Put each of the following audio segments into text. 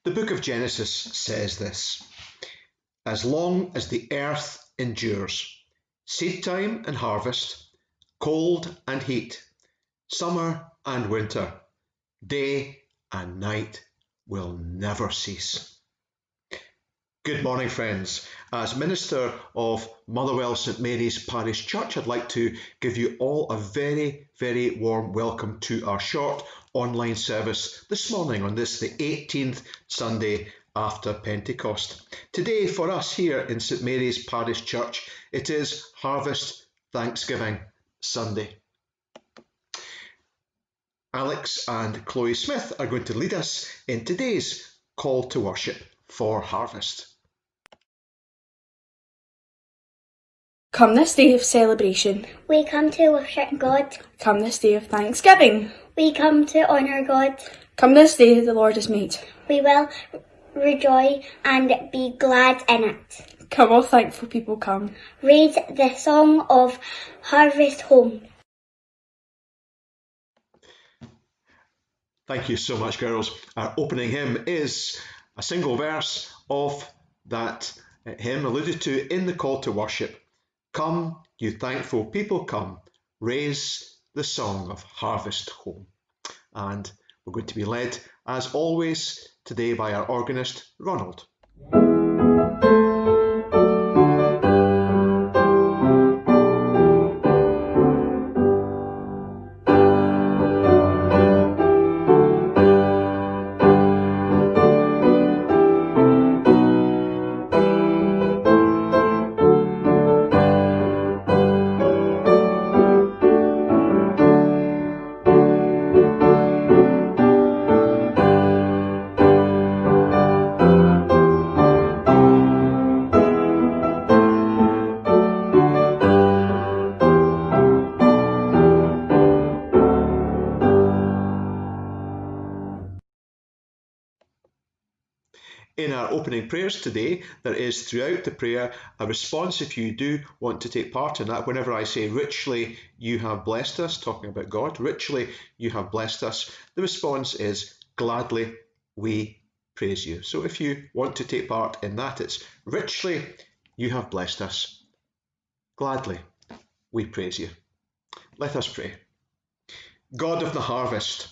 The book of Genesis says this: "As long as the earth endures, seed time and harvest, cold and heat, summer and winter, day and night will never cease." Good morning, friends. As minister of Motherwell St Mary's Parish Church, I'd like to give you all a very, very warm welcome to our short online service this morning on this, the 18th Sunday after Pentecost. Today for us here in St Mary's Parish Church, it is Harvest Thanksgiving Sunday. Alex and Chloe Smith are going to lead us in today's call to worship for harvest. Come this day of celebration, we come to worship God. come this day of thanksgiving, We come to honour God. come this day the Lord has made. We will rejoice and be glad in it. Come, all thankful people, come. Raise the song of harvest home. Thank you so much, girls. Our opening hymn is a single verse of that hymn alluded to in the call to worship. Come, you thankful people, come, raise the song of harvest home. And we're going to be led, as always, today by our organist, Ronald. In our opening prayers today, there is throughout the prayer a response if you do want to take part in that. Whenever I say, richly you have blessed us, talking about God, richly you have blessed us, the response is, gladly we praise you. So if you want to take part in that, it's richly you have blessed us, gladly we praise you. Let us pray. God of the harvest,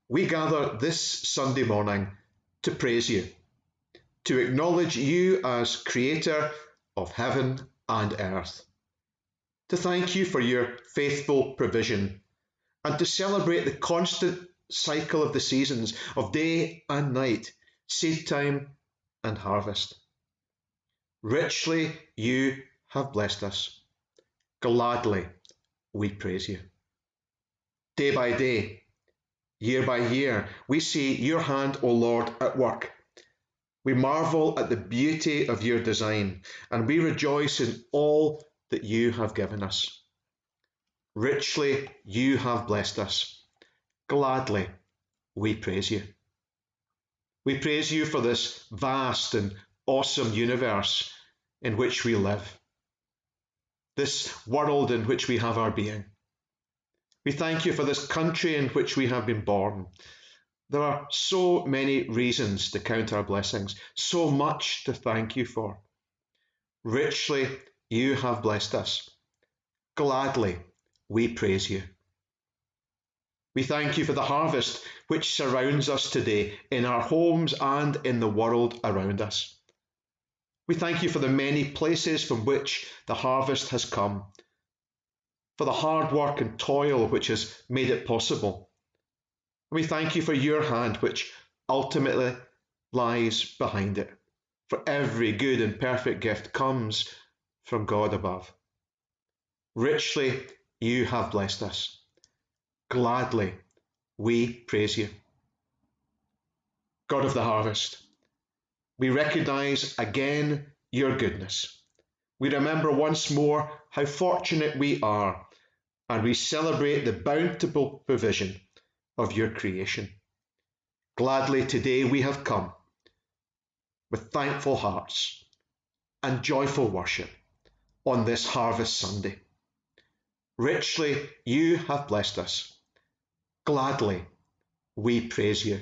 we gather this Sunday morning to praise you, to acknowledge you as creator of heaven and earth, to thank you for your faithful provision, and to celebrate the constant cycle of the seasons of day and night, seed time and harvest. Richly you have blessed us. Gladly we praise you. Day by day, year by year, we see your hand, O Lord, at work. We marvel at the beauty of your design, and we rejoice in all that you have given us. Richly you have blessed us. Gladly we praise you. We praise you for this vast and awesome universe in which we live, this world in which we have our being. We thank you for this country in which we have been born. There are so many reasons to count our blessings, so much to thank you for. Richly you have blessed us. Gladly we praise you. We thank you for the harvest which surrounds us today in our homes and in the world around us. We thank you for the many places from which the harvest has come, for the hard work and toil which has made it possible. We thank you for your hand which ultimately lies behind it, for every good and perfect gift comes from God above. Richly you have blessed us. Gladly we praise you. God of the harvest, we recognize again your goodness. We remember once more how fortunate we are, and we celebrate the bountiful provision of your creation. Gladly today we have come with thankful hearts and joyful worship on this Harvest Sunday. Richly you have blessed us. Gladly we praise you.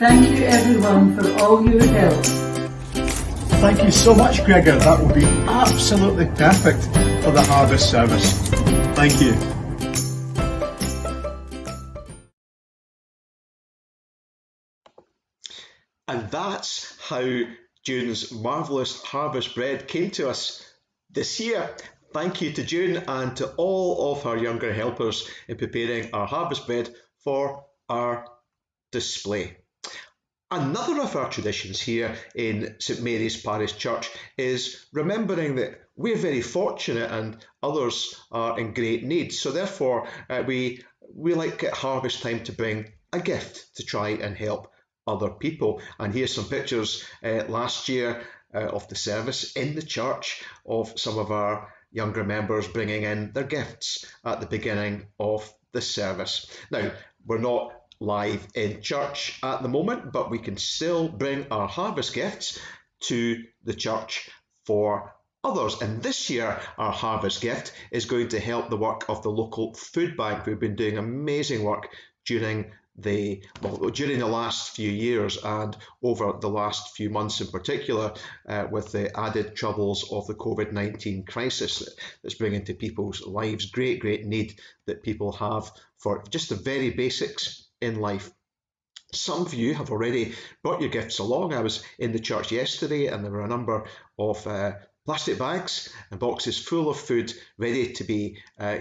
Thank you everyone for all your help. Thank you so much, Gregor. That will be absolutely perfect for the harvest service. Thank you. And that's how June's marvellous harvest bread came to us this year. Thank you to June and to all of our younger helpers in preparing our harvest bread for our display. Another of our traditions here in St Mary's Parish Church is remembering that we're very fortunate and others are in great need. So therefore, we like at harvest time to bring a gift to try and help other people. And here's some pictures last year of the service in the church of some of our younger members bringing in their gifts at the beginning of the service. Now, we're not live in church at the moment, but we can still bring our harvest gifts to the church for others. And this year, our harvest gift is going to help the work of the local food bank. We've been doing amazing work during the last few years and over the last few months in particular, with the added troubles of the COVID-19 crisis that's bringing to people's lives great need that people have for just the very basics in life. Some of you have already brought your gifts along. I was in the church yesterday and there were a number of plastic bags and boxes full of food ready to be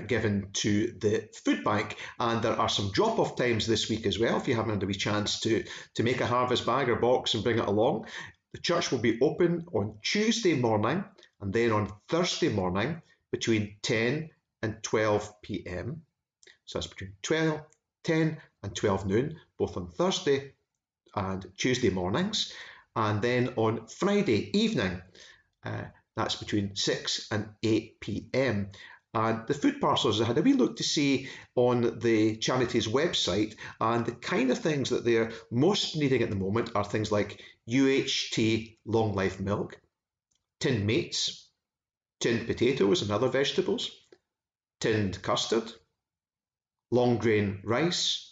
given to the food bank, and there are some drop-off times this week as well if you haven't had a wee chance to make a harvest bag or box and bring it along. The church will be open on Tuesday morning and then on Thursday morning between 10 and 12 p.m. So that's between 10 and 12 noon, both on Thursday and Tuesday mornings, and then on Friday evening, that's between 6 and 8 p.m. And the food parcels, I had a wee look to see on the charity's website, and the kind of things that they're most needing at the moment are things like UHT long life milk, tinned meats, tinned potatoes and other vegetables, tinned custard, long grain rice,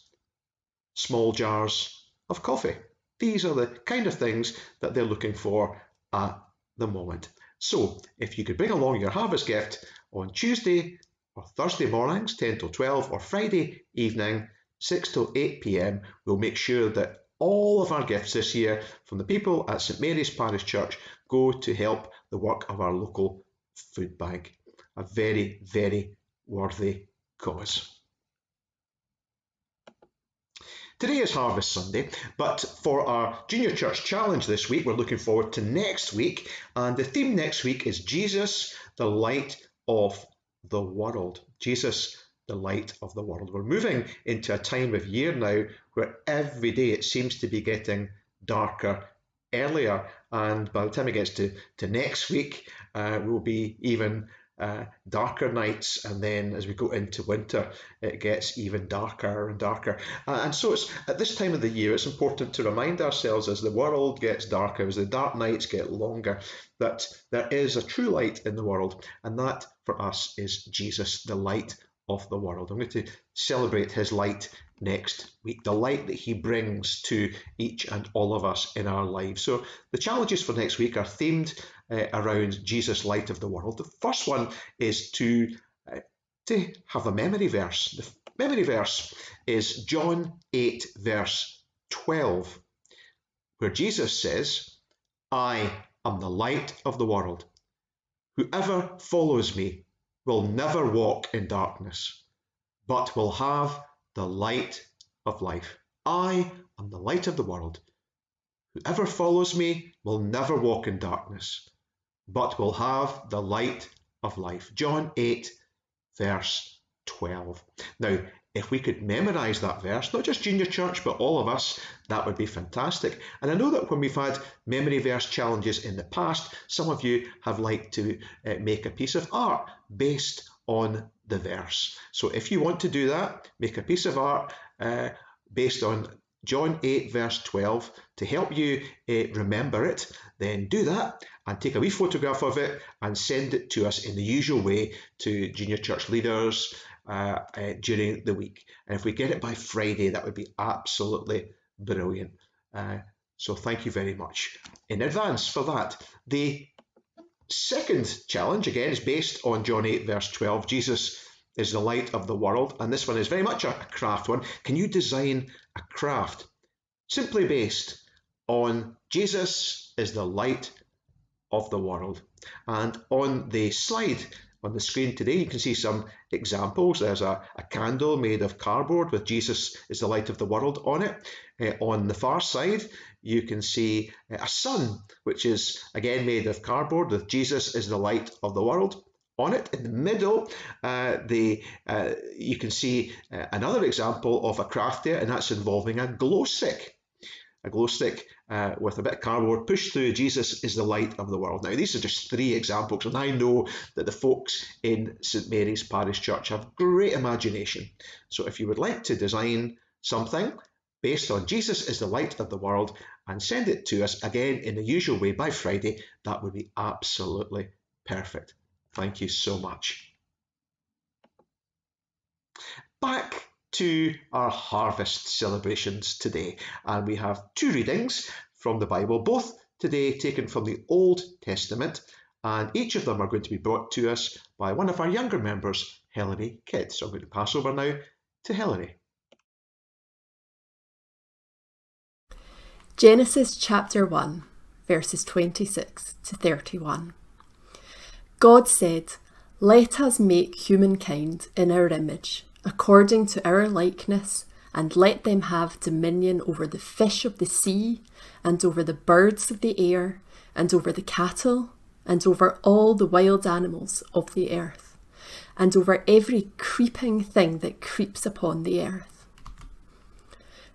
small jars of coffee. These are the kind of things that they're looking for at the moment. So if you could bring along your harvest gift on Tuesday or Thursday mornings, 10 till 12, or Friday evening, 6 till 8 p.m, we'll make sure that all of our gifts this year from the people at St Mary's Parish Church go to help the work of our local food bank. A very, very worthy cause. Today is Harvest Sunday, but for our Junior Church Challenge this week, we're looking forward to next week, and the theme next week is Jesus, the Light of the World. Jesus, the Light of the World. We're moving into a time of year now where every day it seems to be getting darker earlier, and by the time it gets to next week, we'll be even darker nights, and then as we go into winter it gets even darker and darker, and so it's at this time of the year it's important to remind ourselves as the world gets darker, as the dark nights get longer, that there is a true light in the world, and that for us is Jesus, the light of the world. I'm going to celebrate his light next week, the light that he brings to each and all of us in our lives. So the challenges for next week are themed around Jesus, light of the world. The first one is to have a memory verse. The memory verse is John 8 verse 12, where Jesus says, "I am the light of the world. Whoever follows me will never walk in darkness, but will have the light of life. I am the light of the world. Whoever follows me will never walk in darkness, but will have the light of life." John 8, verse 12. Now, if we could memorize that verse, not just Junior Church, but all of us, that would be fantastic. And I know that when we've had memory verse challenges in the past, some of you have liked to make a piece of art based on the verse. So if you want to do that, make a piece of art based on John 8 verse 12 to help you remember it, then do that and take a wee photograph of it and send it to us in the usual way to Junior Church leaders during the week. And if we get it by Friday, that would be absolutely brilliant. So thank you very much in advance for that. The second challenge, again, is based on John 8, verse 12. Jesus is the light of the world, and this one is very much a craft one. Can you design a craft simply based on Jesus is the light of the world? And on the slide on the screen today, you can see some examples. There's a candle made of cardboard with Jesus is the light of the world on it. On the far side, you can see a sun, which is again made of cardboard with Jesus is the light of the world on it. In the middle, you can see another example of a craft there, and that's involving a glow stick. A glow stick with a bit of cardboard pushed through Jesus is the light of the world. Now, these are just 3 examples, and I know that the folks in St Mary's Parish Church have great imagination. So if you would like to design something based on Jesus is the light of the world and send it to us again in the usual way by Friday, that would be absolutely perfect. Thank you so much. Back to our harvest celebrations today, and we have 2 readings from the Bible, both today taken from the Old Testament, and each of them are going to be brought to us by one of our younger members, Hilary Kidd. So I'm going to pass over now to Hilary. Genesis chapter 1, verses 26 to 31. God said, "Let us make humankind in our image, according to our likeness, and let them have dominion over the fish of the sea, and over the birds of the air, and over the cattle, and over all the wild animals of the earth, and over every creeping thing that creeps upon the earth."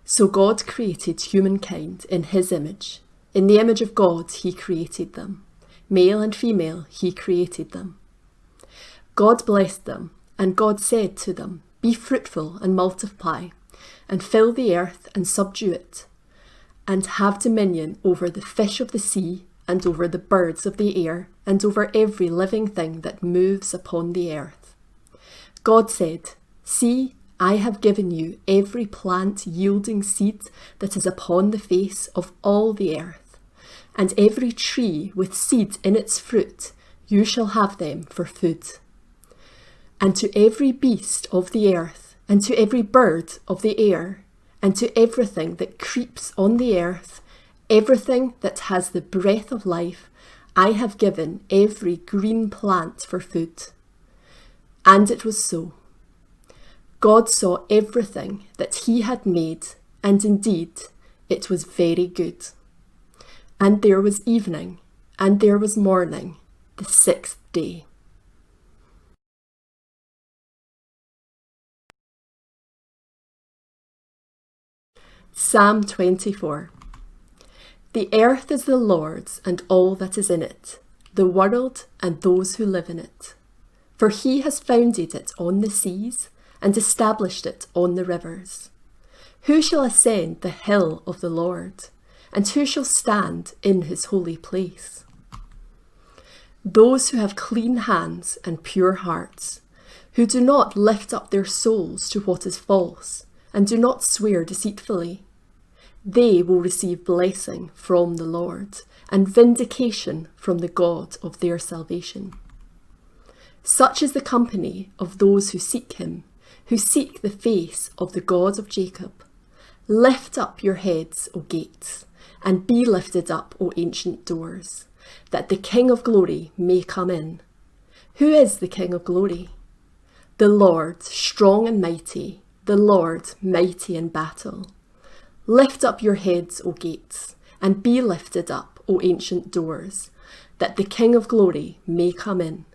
So God created humankind in his image. In the image of God he created them. Male and female he created them. God blessed them, and God said to them, "Be fruitful and multiply, and fill the earth and subdue it, and have dominion over the fish of the sea, and over the birds of the air, and over every living thing that moves upon the earth." God said, "See, I have given you every plant yielding seed that is upon the face of all the earth, and every tree with seed in its fruit, you shall have them for food. And to every beast of the earth, and to every bird of the air, and to everything that creeps on the earth, everything that has the breath of life, I have given every green plant for food." And it was so. God saw everything that he had made, and indeed it was very good. And there was evening, and there was morning, the 6th day. Psalm 24. The earth is the Lord's and all that is in it, the world and those who live in it. For he has founded it on the seas and established it on the rivers. Who shall ascend the hill of the Lord? And who shall stand in his holy place? Those who have clean hands and pure hearts, who do not lift up their souls to what is false, and do not swear deceitfully. They will receive blessing from the Lord, and vindication from the God of their salvation. Such is the company of those who seek him, who seek the face of the God of Jacob. Lift up your heads, O gates, and be lifted up, O ancient doors, that the King of glory may come in. Who is the King of glory? The Lord, strong and mighty, the Lord, mighty in battle. Lift up your heads, O gates, and be lifted up, O ancient doors, that the King of glory may come in.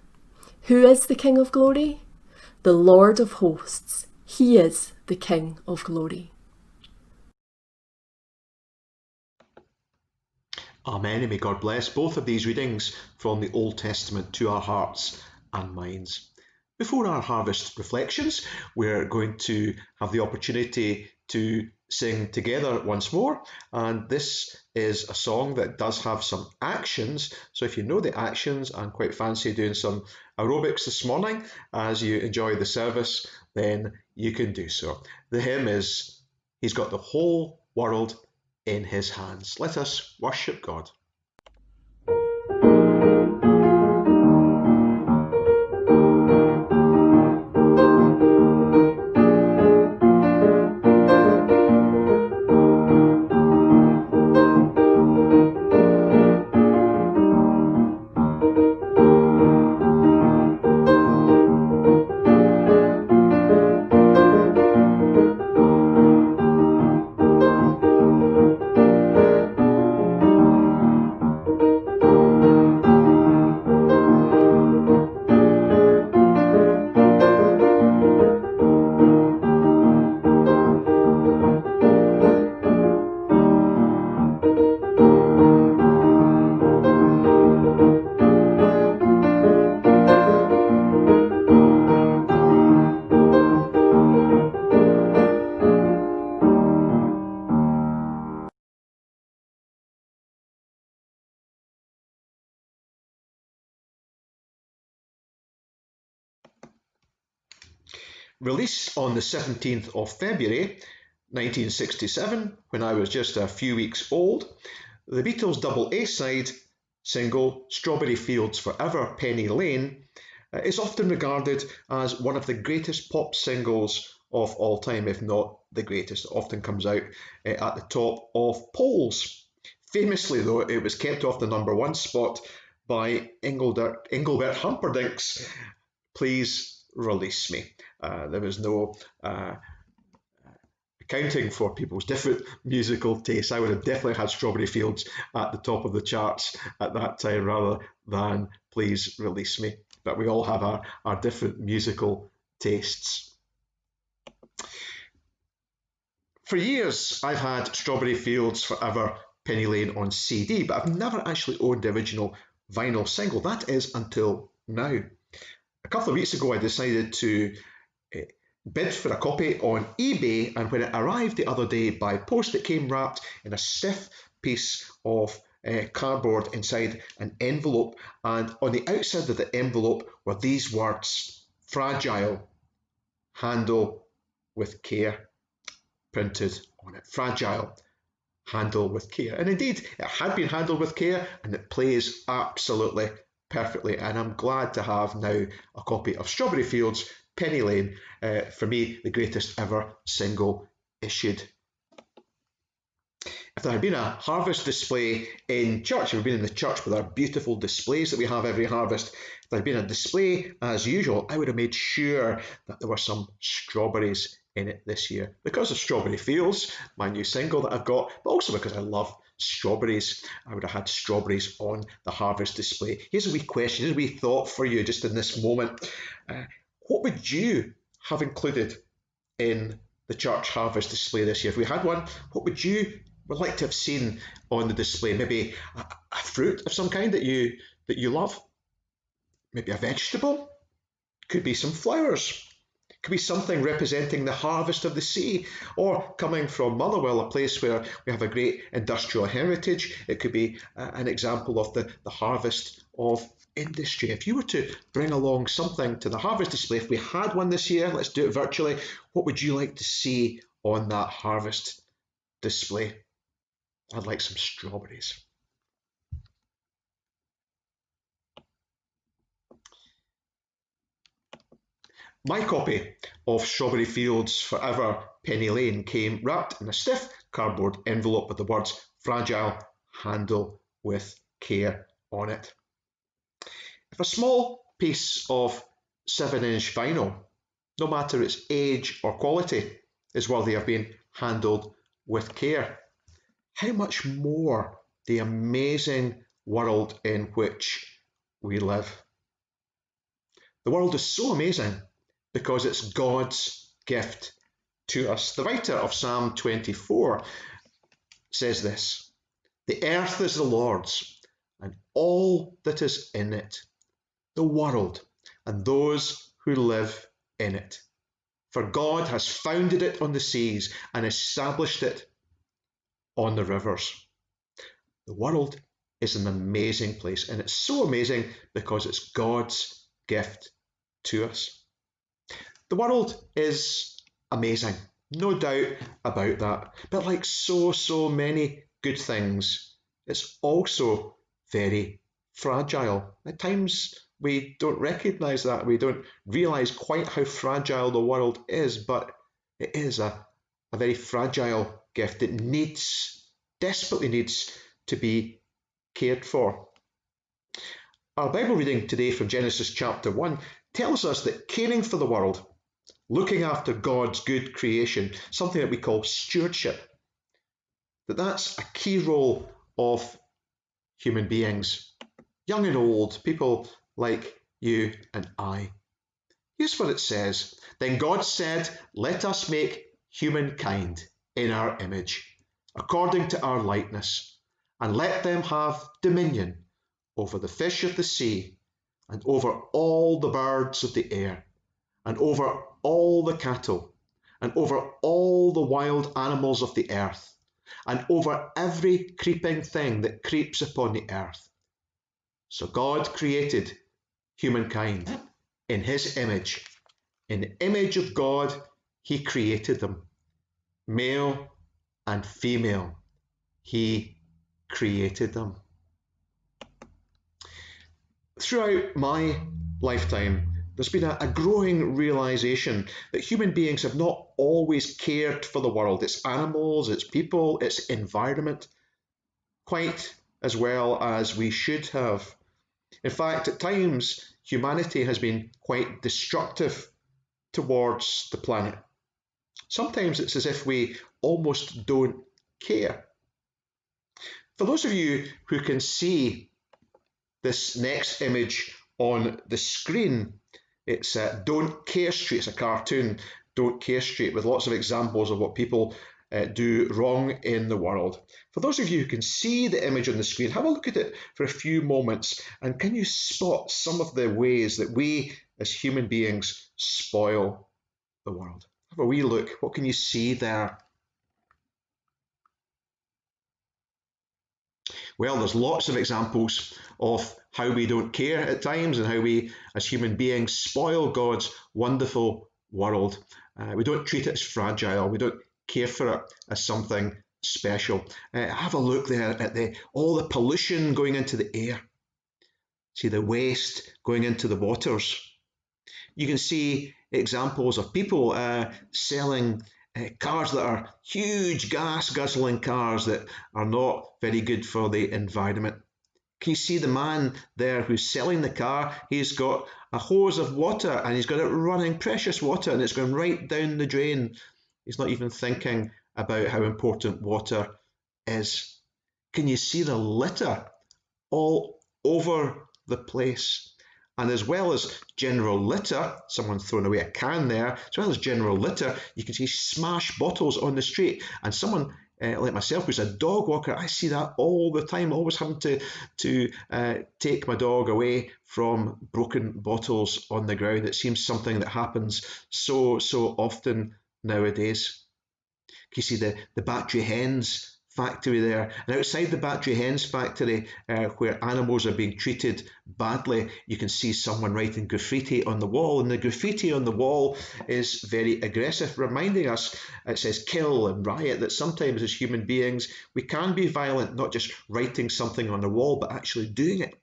Who is the King of glory? The Lord of hosts. He is the King of glory. Amen, and may God bless both of these readings from the Old Testament to our hearts and minds. Before our harvest reflections, we're going to have the opportunity to sing together once more, and this is a song that does have some actions, so if you know the actions and quite fancy doing some aerobics this morning as you enjoy the service, then you can do so. The hymn is "He's Got the Whole World in his hands. Let us worship God. Released on the 17th of February 1967, when I was just a few weeks old, the Beatles' double A-side single Strawberry Fields Forever, Penny Lane is often regarded as one of the greatest pop singles of all time, if not the greatest. It often comes out at the top of polls. Famously, though, it was kept off the #1 spot by Engelbert Humperdinck's Please Release Me. There was no accounting for people's different musical tastes. I would have definitely had Strawberry Fields at the top of the charts at that time rather than Please Release Me. But we all have our different musical tastes. For years, I've had Strawberry Fields Forever, Penny Lane on CD, but I've never actually owned the original vinyl single. That is until now. A couple of weeks ago, I decided to bid for a copy on eBay, and when it arrived the other day by post, it came wrapped in a stiff piece of cardboard inside an envelope, and on the outside of the envelope were these words: fragile, handle with care, printed on it. Fragile, handle with care. And indeed, it had been handled with care, and it plays absolutely perfectly, and I'm glad to have now a copy of Strawberry Fields, Penny Lane, for me, the greatest ever single issued. If there had been a harvest display in church, if we've been in the church with our beautiful displays that we have every harvest, if there had been a display as usual, I would have made sure that there were some strawberries in it this year. Because of Strawberry Fields, my new single that I've got, but also because I love strawberries, I would have had strawberries on the harvest display. Here's a wee question, here's a wee thought for you just in this moment. What would you have included in the church harvest display this year? If we had one, what would you like to have seen on the display? Maybe a fruit of some kind that you love? Maybe a vegetable? Could be some flowers. Could be something representing the harvest of the sea, or coming from Motherwell, a place where we have a great industrial heritage. It could be an example of the harvest of industry. If you were to bring along something to the harvest display, if we had one this year, let's do it virtually, what would you like to see on that harvest display? I'd like some strawberries. My copy of Strawberry Fields Forever, Penny Lane came wrapped in a stiff cardboard envelope with the words fragile, handle with care on it. If a small piece of 7-inch vinyl, no matter its age or quality, is worthy of being handled with care, how much more the amazing world in which we live. The world is so amazing because it's God's gift to us. The writer of Psalm 24 says this: "The earth is the Lord's, and all that is in it, the world and those who live in it. For God has founded it on the seas and established it on the rivers." The world is an amazing place, and it's so amazing because it's God's gift to us. The world is amazing No doubt about that. But like so many good things, it's also very fragile. At times we don't recognise that. We don't realise quite how fragile the world is, but it is a very fragile gift. It desperately needs to be cared for. Our Bible reading today from Genesis chapter 1 tells us that caring for the world, looking after God's good creation, something that we call stewardship, that's a key role of human beings, young and old, people like you and I. Here's what it says. Then God said, let us make humankind in our image, according to our likeness, and let them have dominion over the fish of the sea, and over all the birds of the air, and over all the cattle, and over all the wild animals of the earth, and over every creeping thing that creeps upon the earth. So God created humankind in his image. In the image of God, he created them. Male and female, he created them. Throughout my lifetime, there's been a growing realization that human beings have not always cared for the world, its animals, its people, its environment, quite as well as we should have. In fact, at times, humanity has been quite destructive towards the planet. Sometimes it's as if we almost don't care. For those of you who can see this next image on the screen, it's Don't Care Street. It's a cartoon, Don't Care Street, with lots of examples of what people do wrong in the world. For those of you who can see the image on the screen, have a look at it for a few moments, and can you spot some of the ways that we as human beings spoil the world? Have a wee look. What can you see there? Well, there's lots of examples of how we don't care at times and how we as human beings spoil God's wonderful world. We don't treat it as fragile. We don't care for it as something special. Have a look there at all the pollution going into the air. See the waste going into the waters. You can see examples of people selling cars that are huge gas guzzling cars that are not very good for the environment. Can you see the man there who's selling the car? He's got a hose of water and he's got it running, precious water, and it's going right down the drain. He's not even thinking about how important water is. Can you see the litter all over the place? And as well as general litter, someone's thrown away a can there, as well as general litter, you can see smashed bottles on the street. And someone like myself, who's a dog walker, I see that all the time, always having to take my dog away from broken bottles on the ground. It seems something that happens so often nowadays. Can you see the Battery Hens factory there? And outside the Battery Hens factory, where animals are being treated badly, you can see someone writing graffiti on the wall, and the graffiti on the wall is very aggressive, reminding us, it says kill and riot, that sometimes as human beings we can be violent, not just writing something on the wall but actually doing it.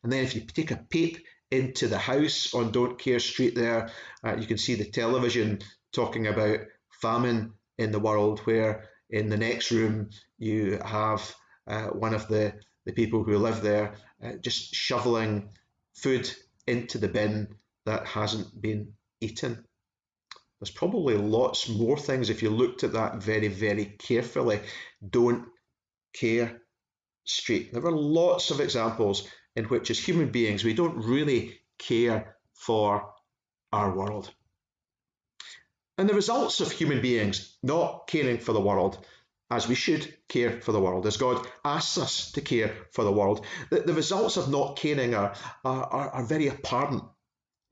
And then if you take a peep into the house on Don't Care Street there, you can see the television talking about famine in the world, where in the next room you have one of the people who live there just shoveling food into the bin that hasn't been eaten. There's probably lots more things if you looked at that very carefully. Don't Care Street. There are lots of examples in which as human beings we don't really care for our world. And the results of human beings not caring for the world as we should care for the world, as God asks us to care for the world, the results of not caring are very apparent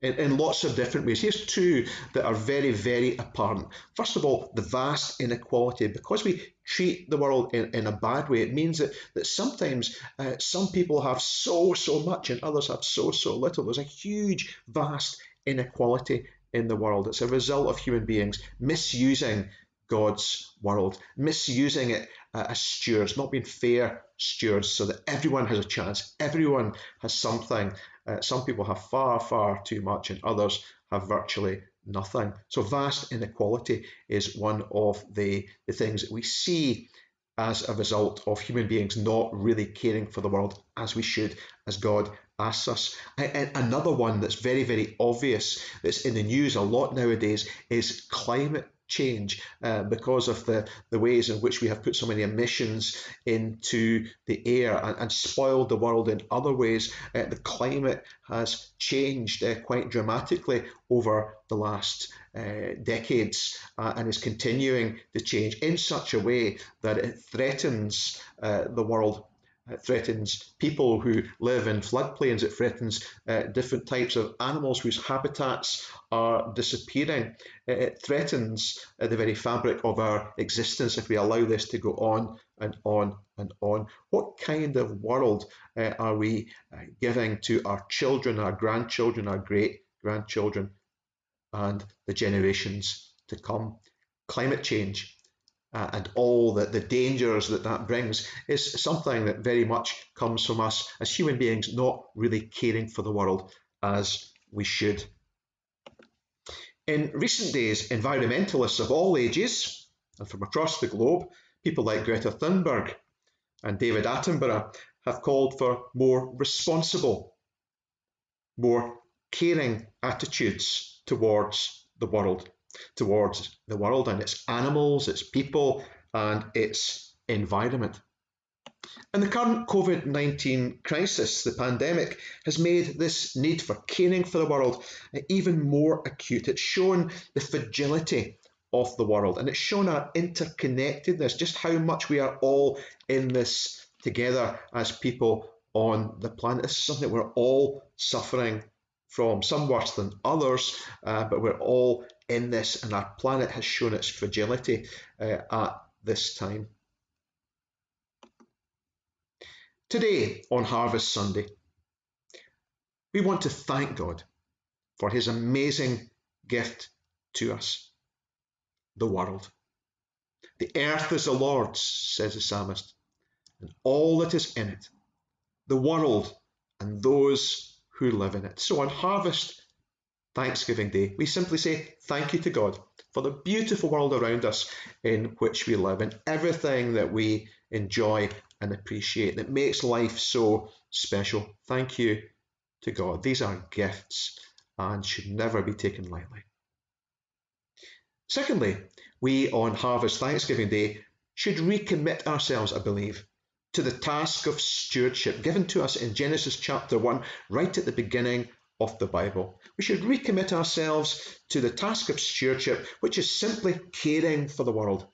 in lots of different ways. Here's two that are very apparent. First of all, the vast inequality. Because we treat the world in a bad way, it means that sometimes some people have so much and others have so little. There's a huge, vast inequality in the world. It's a result of human beings misusing God's world, misusing it as stewards, not being fair stewards so that everyone has a chance, everyone has something. Some people have far, far too much and others have virtually nothing. So vast inequality is one of the things that we see as a result of human beings not really caring for the world as we should, as God asks us. And another one that's very, very obvious, that's in the news a lot nowadays, is climate change, because of the ways in which we have put so many emissions into the air and spoiled the world in other ways. The climate has changed quite dramatically over the last decades and is continuing to change in such a way that it threatens the world. It threatens people who live in floodplains. It threatens different types of animals whose habitats are disappearing. It threatens the very fabric of our existence if we allow this to go on and on and on. What kind of world are we giving to our children, our grandchildren, our great-grandchildren, and the generations to come? Climate change and all the dangers that brings is something that very much comes from us as human beings not really caring for the world as we should. In recent days, environmentalists of all ages and from across the globe, people like Greta Thunberg and David Attenborough, have called for more responsible, more caring attitudes towards the world and its animals, its people, and its environment. And the current COVID-19 crisis, the pandemic, has made this need for caring for the world even more acute. It's shown the fragility of the world, and it's shown our interconnectedness, just how much we are all in this together as people on the planet. This is something that we're all suffering from, some worse than others, but we're all in this, and our planet has shown its fragility at this time. Today, on Harvest Sunday, we want to thank God for his amazing gift to us, the world. The earth is the Lord's, says the psalmist, and all that is in it, the world and those who live in it. So on Harvest Thanksgiving Day, we simply say thank you to God for the beautiful world around us in which we live and everything that we enjoy and appreciate that makes life so special. Thank you to God. These are gifts and should never be taken lightly. Secondly, we on Harvest Thanksgiving Day should recommit ourselves, I believe, to the task of stewardship given to us in Genesis chapter 1, right at the beginning of the Bible. We should recommit ourselves to the task of stewardship, which is simply caring for the world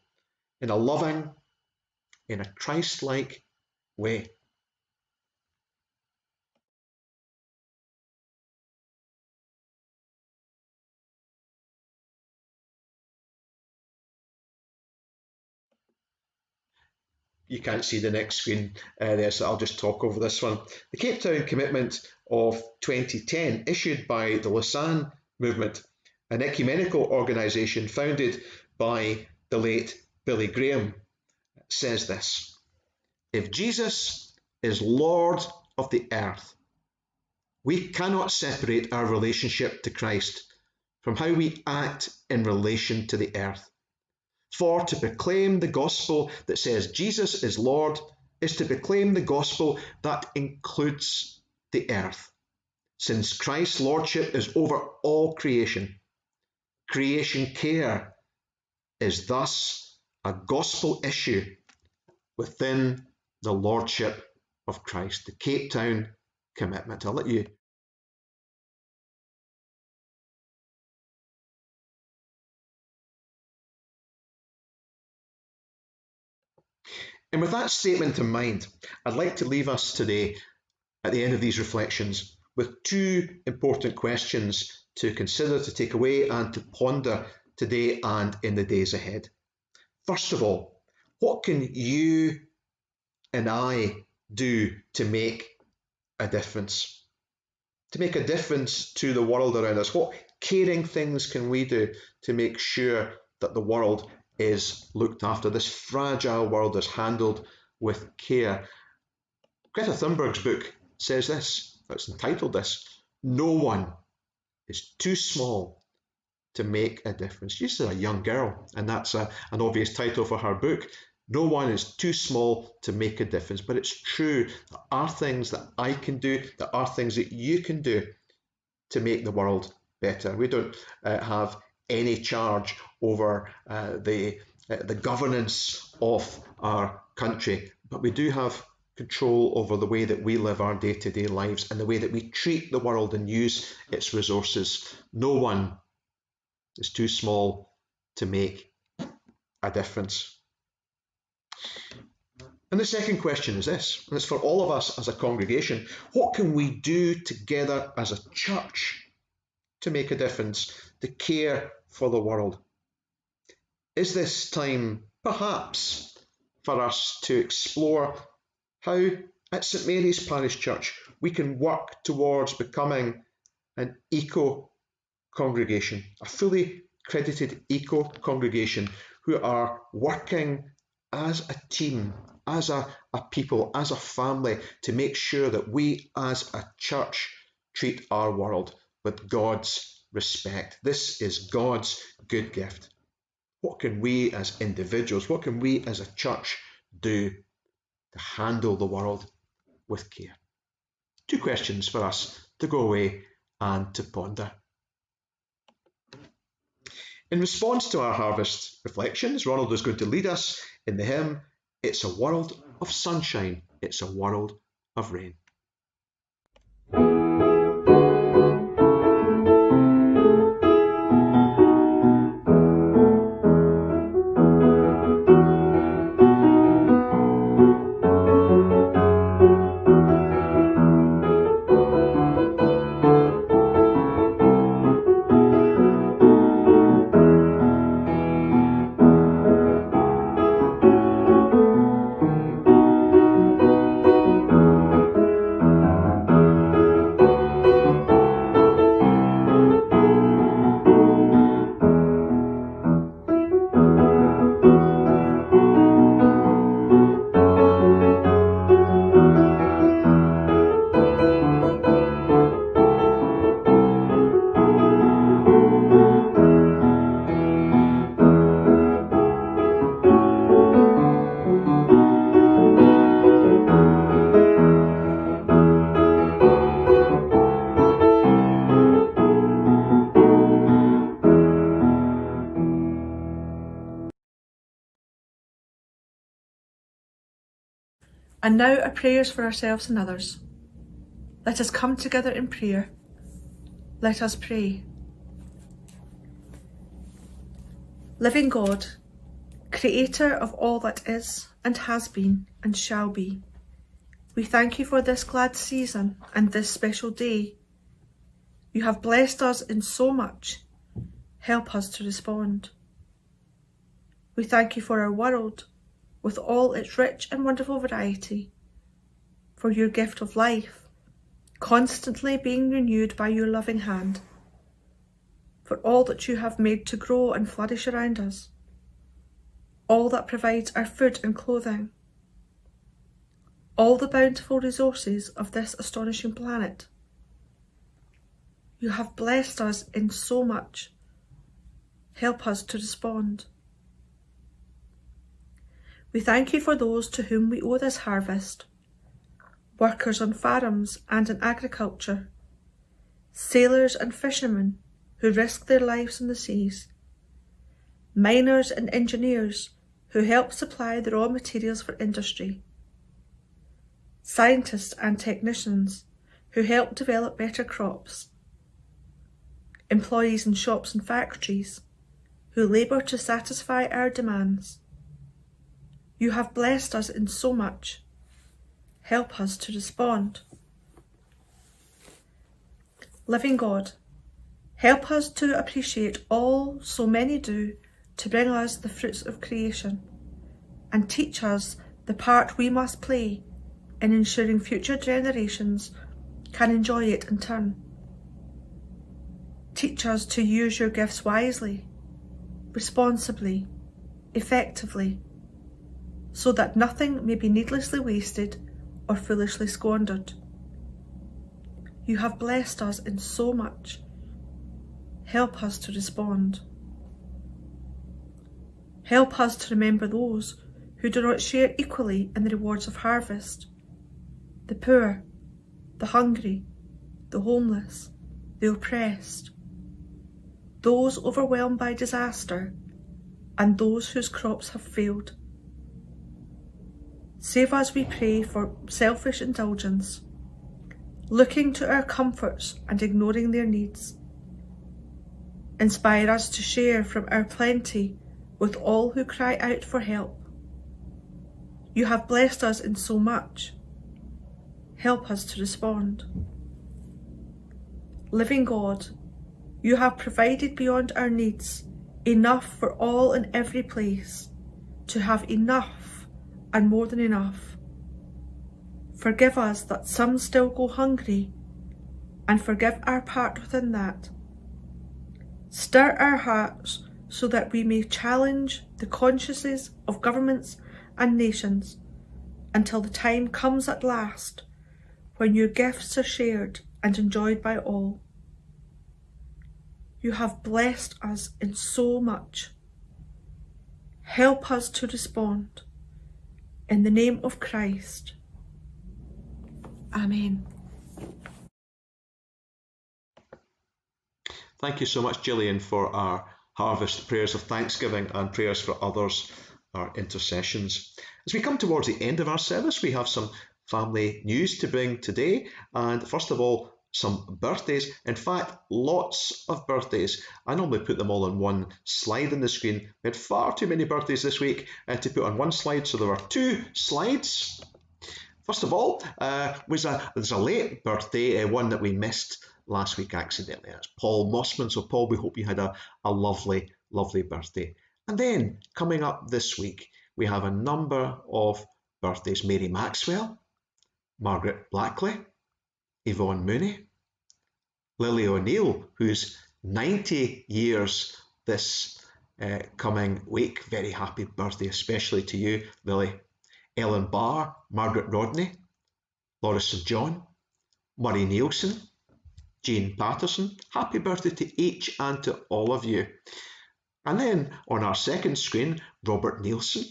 in a loving, in a Christ-like way. You can't see the next screen there, so I'll just talk over this one. The Cape Town Commitment of 2010, issued by the Lausanne Movement, an ecumenical organisation founded by the late Billy Graham, says this: if Jesus is Lord of the earth, we cannot separate our relationship to Christ from how we act in relation to the earth. For to proclaim the gospel that says Jesus is Lord is to proclaim the gospel that includes the earth. Since Christ's lordship is over all creation, creation care is thus a gospel issue within the lordship of Christ. The Cape Town Commitment. I'll let you. And with that statement in mind, I'd like to leave us today at the end of these reflections with two important questions to consider, to take away and to ponder today and in the days ahead. First of all, what can you and I do to make a difference? To make a difference to the world around us. What caring things can we do to make sure that the world is looked after? This fragile world is handled with care. Greta Thunberg's book says this, it's entitled this: no one is too small to make a difference. She's a young girl, and that's an obvious title for her book. No one is too small to make a difference. But it's true, there are things that I can do, there are things that you can do to make the world better. We don't have any charge over the governance of our country, but we do have control over the way that we live our day-to-day lives and the way that we treat the world and use its resources. No one is too small to make a difference. And the second question is this, and it's for all of us as a congregation: what can we do together as a church to make a difference, to care for the world? Is this time perhaps for us to explore how at St Mary's Parish Church we can work towards becoming an eco-congregation, a fully accredited eco-congregation who are working as a team, as a people, as a family, to make sure that we as a church treat our world with God's respect. This is God's good gift. What can we as individuals, what can we as a church do to handle the world with care? Two questions for us to go away and to ponder. In response to our harvest reflections, Ronald is going to lead us in the hymn, "It's a World of Sunshine, It's a World of Rain." And now our prayers for ourselves and others. Let us come together in prayer. Let us pray. Living God, Creator of all that is and has been and shall be, we thank you for this glad season and this special day. You have blessed us in so much. Help us to respond. We thank you for our world, with all its rich and wonderful variety, for your gift of life, constantly being renewed by your loving hand, for all that you have made to grow and flourish around us, all that provides our food and clothing, all the bountiful resources of this astonishing planet. You have blessed us in so much. Help us to respond. We thank you for those to whom we owe this harvest, workers on farms and in agriculture, sailors and fishermen who risk their lives in the seas, miners and engineers who help supply the raw materials for industry, scientists and technicians who help develop better crops, employees in shops and factories who labour to satisfy our demands. You have blessed us in so much. Help us to respond. Living God, help us to appreciate all so many do to bring us the fruits of creation, and teach us the part we must play in ensuring future generations can enjoy it in turn. Teach us to use your gifts wisely, responsibly, effectively, so that nothing may be needlessly wasted or foolishly squandered. You have blessed us in so much. Help us to respond. Help us to remember those who do not share equally in the rewards of harvest, the poor, the hungry, the homeless, the oppressed, those overwhelmed by disaster, and those whose crops have failed. Save us, we pray, for selfish indulgence, looking to our comforts and ignoring their needs. Inspire us to share from our plenty with all who cry out for help. You have blessed us in so much. Help us to respond. Living God, you have provided beyond our needs enough for all in every place, to have enough and more than enough. Forgive us that some still go hungry, and forgive our part within that. Stir our hearts so that we may challenge the consciences of governments and nations until the time comes at last when your gifts are shared and enjoyed by all. You have blessed us in so much. Help us to respond. In the name of Christ. Amen. Thank you so much, Gillian, for our harvest prayers of thanksgiving and prayers for others, our intercessions. As we come towards the end of our service, we have some family news to bring today. And first of all, some birthdays. In fact, lots of birthdays. I normally put them all on one slide on the screen. We had far too many birthdays this week to put on one slide, so there were two slides. First of all, there's a late birthday, one that we missed last week accidentally. That's Paul Mossman. So Paul, we hope you had a lovely, lovely birthday. And then coming up this week, we have a number of birthdays. Mary Maxwell, Margaret Blackley, Yvonne Mooney, Lily O'Neill, who's 90 years this coming week. Very happy birthday, especially to you, Lily. Ellen Barr, Margaret Rodney, Laura St John, Murray Nielsen, Jean Patterson. Happy birthday to each and to all of you. And then on our second screen, Robert Nielsen,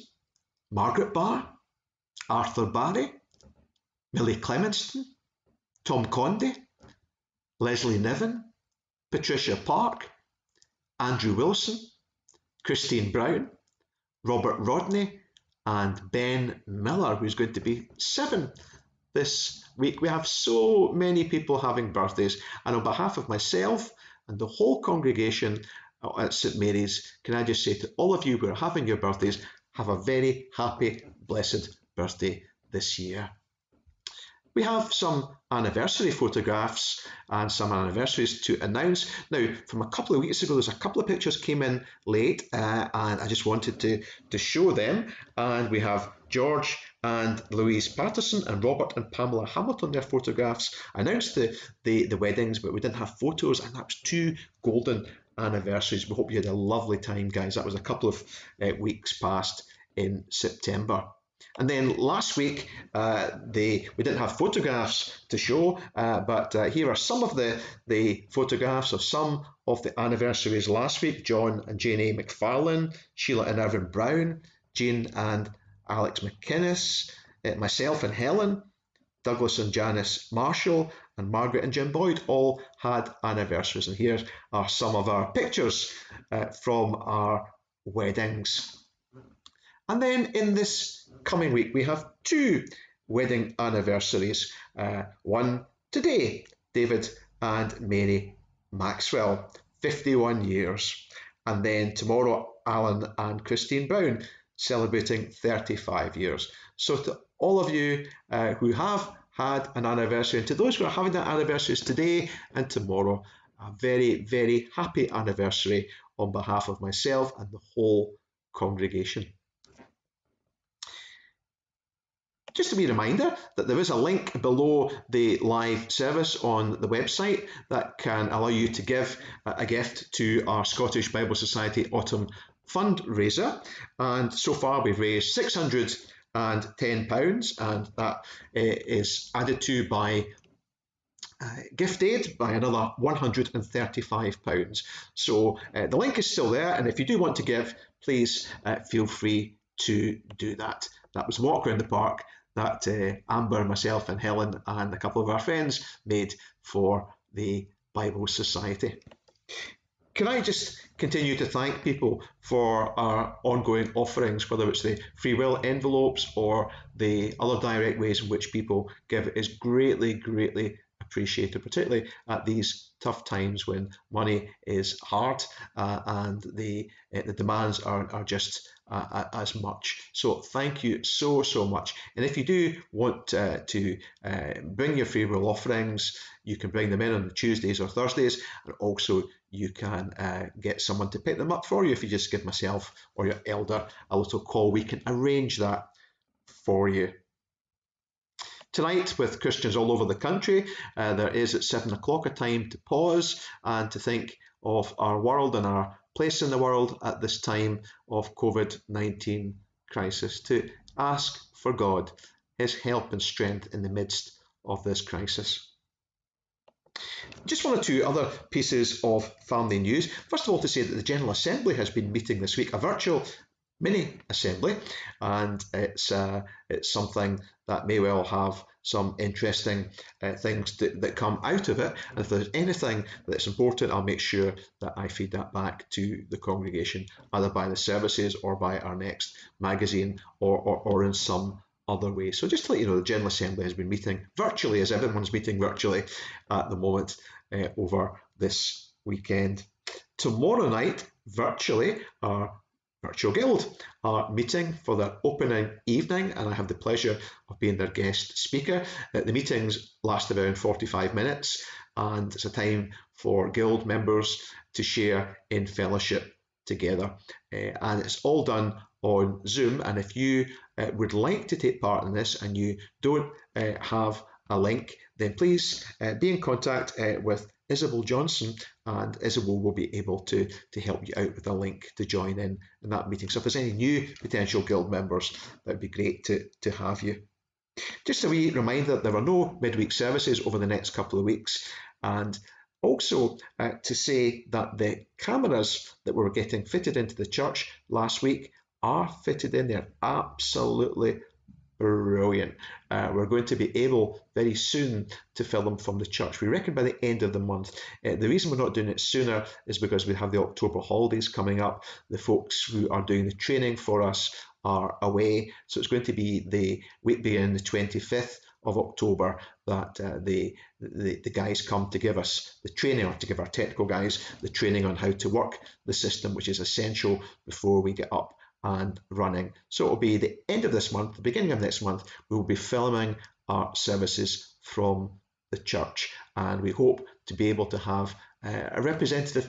Margaret Barr, Arthur Barry, Millie Clemenston, Tom Condy, Leslie Niven, Patricia Park, Andrew Wilson, Christine Brown, Robert Rodney, and Ben Miller, who's going to be 7 this week. We have so many people having birthdays, and on behalf of myself and the whole congregation at St Mary's, can I just say to all of you who are having your birthdays, have a very happy, blessed birthday this year. We have some anniversary photographs and some anniversaries to announce. Now, from a couple of weeks ago, there's a couple of pictures came in late, and I just wanted to show them. And we have George and Louise Patterson and Robert and Pamela Hamilton. Their photographs announced the weddings, but we didn't have photos, and that was 2 golden anniversaries. We hope you had a lovely time, guys. That was a couple of weeks past in September. And then last week, we didn't have photographs to show, but here are some of the photographs of some of the anniversaries last week. John and Jane A. McFarlane, Sheila and Irvin Brown, Jean and Alex McInnes, myself and Helen, Douglas and Janice Marshall, and Margaret and Jim Boyd all had anniversaries. And here are some of our pictures from our weddings. And then in this coming week, we have 2 wedding anniversaries. One today, David and Mary Maxwell, 51 years. And then tomorrow, Alan and Christine Brown, celebrating 35 years. So to all of you who have had an anniversary, and to those who are having their anniversaries today and tomorrow, a very, very happy anniversary on behalf of myself and the whole congregation. just a wee reminder that there is a link below the live service on the website that can allow you to give a gift to our Scottish Bible Society Autumn fundraiser. And so far we've raised £610, and that is added to by gift aid by another £135. So the link is still there, and if you do want to give, please feel free to do that. That was a walk around the park that Amber, myself and Helen and a couple of our friends made for the Bible Society. Can I just continue to thank people for our ongoing offerings, whether it's the free will envelopes or the other direct ways in which people give. It is greatly, greatly appreciated, particularly at these tough times when money is hard and the demands are just as much. So thank you so much. And if you do want to bring your free will offerings, you can bring them in on Tuesdays or Thursdays, and also you can get someone to pick them up for you. If you just give myself or your elder a little call, we can arrange that for you. Tonight, with Christians all over the country, there is at 7 o'clock a time to pause and to think of our world and our place in the world at this time of COVID-19 crisis, to ask for God, his help and strength in the midst of this crisis. Just one or two other pieces of family news. First of all, to say that the General Assembly has been meeting this week, a virtual mini assembly, and it's something that may well have some interesting things that come out of it. And if there's anything that's important, I'll make sure that I feed that back to the congregation, either by the services or by our next magazine or in some other way. So just to let you know, the General Assembly has been meeting virtually, as everyone's meeting virtually at the moment over this weekend. Tomorrow night, virtually, our Virtual Guild are meeting for their opening evening, and I have the pleasure of being their guest speaker. The meetings last around 45 minutes, and it's a time for Guild members to share in fellowship together. And it's all done on Zoom, and if you would like to take part in this and you don't have a link, then please be in contact with Isabel Johnson, and Isabel will be able to help you out with a link to join in that meeting. So if there's any new potential Guild members, that would be great to have you. Just a wee reminder that there are no midweek services over the next couple of weeks, and also to say that the cameras that were getting fitted into the church last week are fitted in. They're absolutely brilliant. We're going to be able very soon to film from the church. We reckon by the end of the month. The reason we're not doing it sooner is because we have the October holidays coming up. The folks who are doing the training for us are away, so it's going to be the week beginning the 25th of October that the guys come to give us the training, or to give our technical guys the training on how to work the system, which is essential before we get up and running. So it'll be the end of this month, the beginning of next month, we will be filming our services from the church, and we hope to be able to have a representative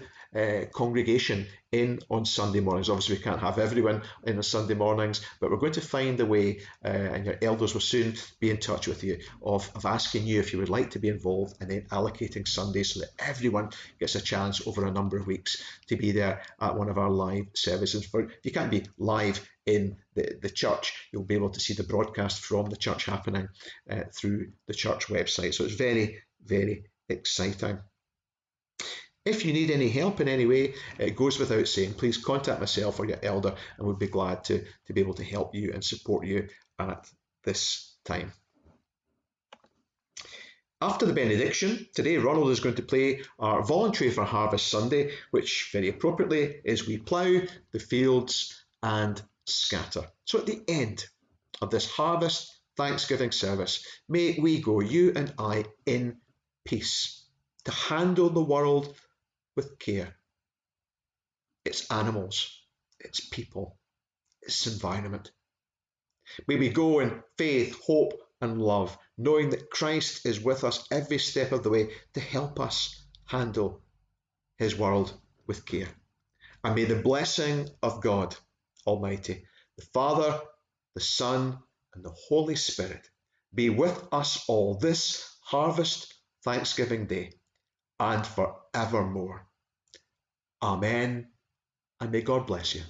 congregation in on Sunday mornings. Obviously we can't have everyone in on Sunday mornings, but we're going to find a way, and your elders will soon be in touch with you, of asking you if you would like to be involved, and then allocating Sundays so that everyone gets a chance over a number of weeks to be there at one of our live services. If you can't be live in the church, you'll be able to see the broadcast from the church happening through the church website. So it's very, very exciting. If you need any help in any way, it goes without saying, please contact myself or your elder, and we'll be glad to be able to help you and support you at this time. After the benediction, today Ronald is going to play our Voluntary for Harvest Sunday, which very appropriately is We Plough the Fields and Scatter. So at the end of this Harvest Thanksgiving service, may we go, you and I, in peace, to handle the world with care. Its animals, its people, its environment. May we go in faith, hope and love, knowing that Christ is with us every step of the way to help us handle his world with care. And may the blessing of God Almighty, the Father, the Son and the Holy Spirit be with us all this Harvest Thanksgiving Day and forevermore. Amen, and may God bless you.